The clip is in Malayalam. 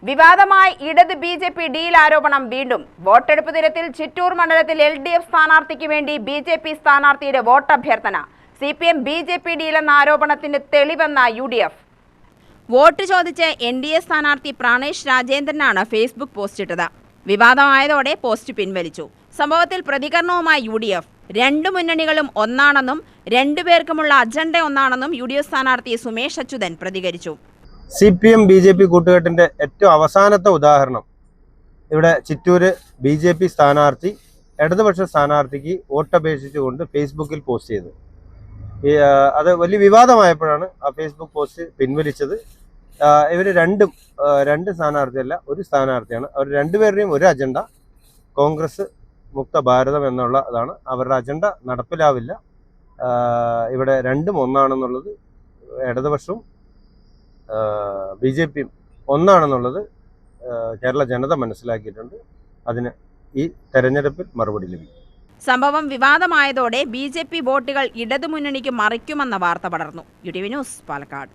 വിവാദമായി ഇടത് BJP ഡീൽ ആരോപണം വീണ്ടും. വോട്ടെടുപ്പ് ദിനത്തിൽ ചിറ്റൂർ മണ്ഡലത്തിൽ LDF സ്ഥാനാർത്ഥിക്ക് വേണ്ടി BJP സ്ഥാനാർത്ഥിയുടെ വോട്ടഭ്യർത്ഥന. CPM BJP ഡീൽ എന്ന ആരോപണത്തിന് തെളിവെന്ന UDF. വോട്ട് ചോദിച്ച് NDA സ്ഥാനാർത്ഥി പ്രാണേഷ് രാജേന്ദ്രനാണ് ഫേസ്ബുക്ക് പോസ്റ്റ് ഇട്ടത്. വിവാദമായതോടെ പോസ്റ്റ് പിൻവലിച്ചു. സംഭവത്തിൽ പ്രതികരണവുമായി UDF. രണ്ടു മുന്നണികളും ഒന്നാണെന്നും രണ്ടുപേർക്കുമുള്ള അജണ്ട ഒന്നാണെന്നും UDF സ്ഥാനാർത്ഥി സുമേഷ് അച്യുതൻ പ്രതികരിച്ചു. CPM BJP കൂട്ടുകെട്ടിന്റെ ഏറ്റവും അവസാനത്തെ ഉദാഹരണം ഇവിടെ ചിറ്റൂര് BJP സ്ഥാനാർത്ഥി ഇടതുപക്ഷ സ്ഥാനാർത്ഥിക്ക് വോട്ടപേക്ഷിച്ചുകൊണ്ട് ഫേസ്ബുക്കിൽ പോസ്റ്റ് ചെയ്തത്. അത് വലിയ വിവാദമായപ്പോഴാണ് ആ ഫേസ്ബുക്ക് പോസ്റ്റ് പിൻവലിച്ചത്. ഇവർ രണ്ട് സ്ഥാനാർത്ഥിയല്ല, ഒരു സ്ഥാനാർത്ഥിയാണ്. അവർ രണ്ടുപേരുടെയും ഒരു അജണ്ട കോൺഗ്രസ് മുക്ത ഭാരതം എന്നുള്ളതാണ്. അവരുടെ അജണ്ട നടപ്പിലാവില്ല. ഇവിടെ രണ്ടും ഒന്നാണെന്നുള്ളത് ഇടതുപക്ഷവും BJPയും ഒന്നാണെന്നുള്ളത് കേരള ജനത മനസ്സിലാക്കിയിട്ടുണ്ട്. അതിന് ഈ തെരഞ്ഞെടുപ്പിൽ മറുപടി ലഭിക്കും. സംഭവം വിവാദമായതോടെ BJP വോട്ടുകൾ ഇടതുമുന്നണിക്ക് മറിക്കുമെന്ന വാർത്ത പടർന്നു. UTV news, Palakkad.